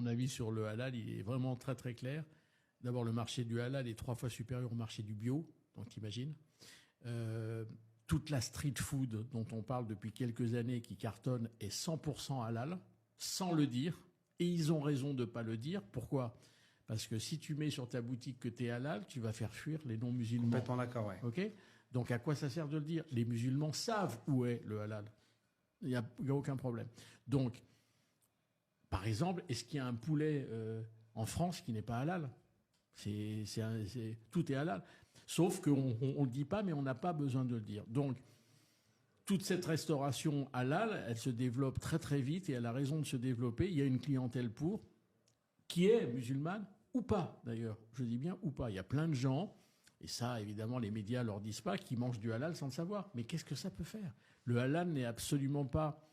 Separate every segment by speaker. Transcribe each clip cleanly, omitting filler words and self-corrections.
Speaker 1: mon avis sur le halal, il est vraiment très très clair. D'abord, le marché du halal est 3 fois supérieur au marché du bio, donc t'imagines. Toute la street food dont on parle depuis quelques années qui cartonne est 100% halal, sans le dire. Et ils ont raison de ne pas le dire. Pourquoi ? Parce que si tu mets sur ta boutique que tu es halal, tu vas faire fuir les non-musulmans.
Speaker 2: Complètement d'accord, ouais.
Speaker 1: Okay ? Donc à quoi ça sert de le dire ? Les musulmans savent où est le halal. Il n'y a aucun problème. Donc, par exemple, est-ce qu'il y a un poulet en France qui n'est pas halal ? Tout est halal. Sauf qu'on ne le dit pas, mais on n'a pas besoin de le dire. Donc, toute cette restauration halal, elle se développe très très vite et elle a raison de se développer. Il y a une clientèle pour, qui est musulmane ou pas d'ailleurs. Je dis bien ou pas. Il y a plein de gens, et ça évidemment les médias ne leur disent pas, qui mangent du halal sans le savoir. Mais qu'est-ce que ça peut faire ? Le halal n'est absolument pas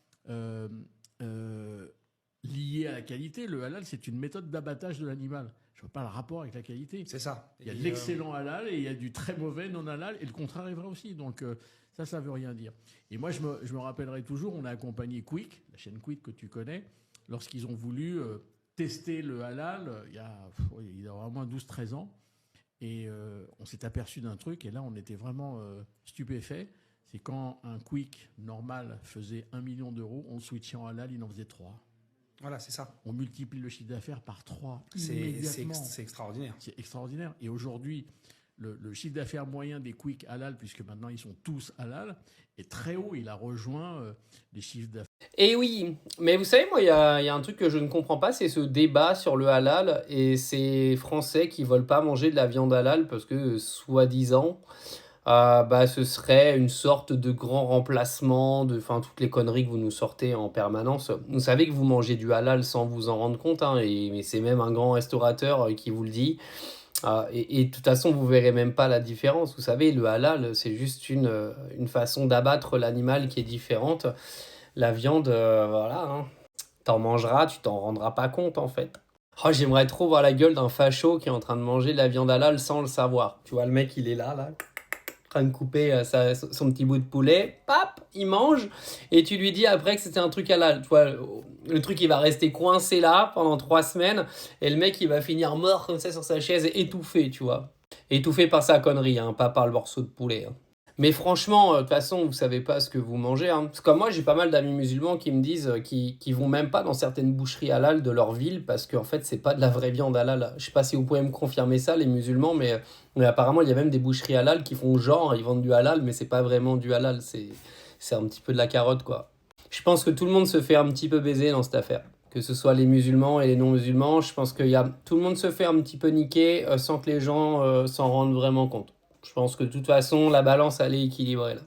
Speaker 1: lié à la qualité. Le halal, c'est une méthode d'abattage de l'animal. Je ne vois pas le rapport avec la qualité.
Speaker 2: C'est ça.
Speaker 1: Il y a de l'excellent halal et il y a du très mauvais non halal, et le contraire est vrai aussi. Donc ça ne veut rien dire. Et moi, je me rappellerai toujours, on a accompagné Quick, la chaîne Quick que tu connais, lorsqu'ils ont voulu tester le halal, il y a au moins 12-13 ans. Et on s'est aperçu d'un truc, et là, on était vraiment stupéfaits. C'est quand un Quick normal faisait 1 million d'euros, on le switchait en halal, il en faisait 3.
Speaker 2: Voilà, c'est ça.
Speaker 1: On multiplie le chiffre d'affaires par 3
Speaker 2: C'est
Speaker 1: immédiatement.
Speaker 2: c'est extraordinaire.
Speaker 1: C'est extraordinaire. Et aujourd'hui, le chiffre d'affaires moyen des Quick halal, puisque maintenant ils sont tous halal, est très haut. Il a rejoint les chiffres d'affaires.
Speaker 3: Et oui, mais vous savez, moi, il y a un truc que je ne comprends pas, c'est ce débat sur le halal et ces Français qui veulent pas manger de la viande halal parce que, soi-disant, ce serait une sorte de grand remplacement de toutes les conneries que vous nous sortez en permanence. Vous savez que vous mangez du halal sans vous en rendre compte, hein, mais c'est même un grand restaurateur qui vous le dit. Et de toute façon, vous verrez même pas la différence. Vous savez, le halal, c'est juste une façon d'abattre l'animal qui est différente. La viande, voilà, hein. T'en mangeras, tu t'en rendras pas compte en fait. Oh, j'aimerais trop voir la gueule d'un facho qui est en train de manger de la viande halal sans le savoir. Tu vois, le mec, il est là, en train de couper son petit bout de poulet, pap, il mange, et tu lui dis après que c'était un truc halal. Tu vois, le truc, il va rester coincé là pendant 3 semaines, et le mec, il va finir mort comme ça sur sa chaise, étouffé, tu vois. Étouffé par sa connerie, hein, pas par le morceau de poulet. Hein. Mais franchement, de toute façon, vous savez pas ce que vous mangez. Hein. Parce que comme moi, j'ai pas mal d'amis musulmans qui me disent qu'ils vont même pas dans certaines boucheries halal de leur ville parce qu'en fait, c'est pas de la vraie viande halal. Je sais pas si vous pouvez me confirmer ça, les musulmans, mais apparemment, il y a même des boucheries halal qui font genre, ils vendent du halal, mais c'est pas vraiment du halal. C'est un petit peu de la carotte, quoi. Je pense que tout le monde se fait un petit peu baiser dans cette affaire. Que ce soit les musulmans et les non-musulmans, je pense que tout le monde se fait un petit peu niquer sans que les gens s'en rendent vraiment compte. Je pense que de toute façon, la balance, elle est équilibrée là.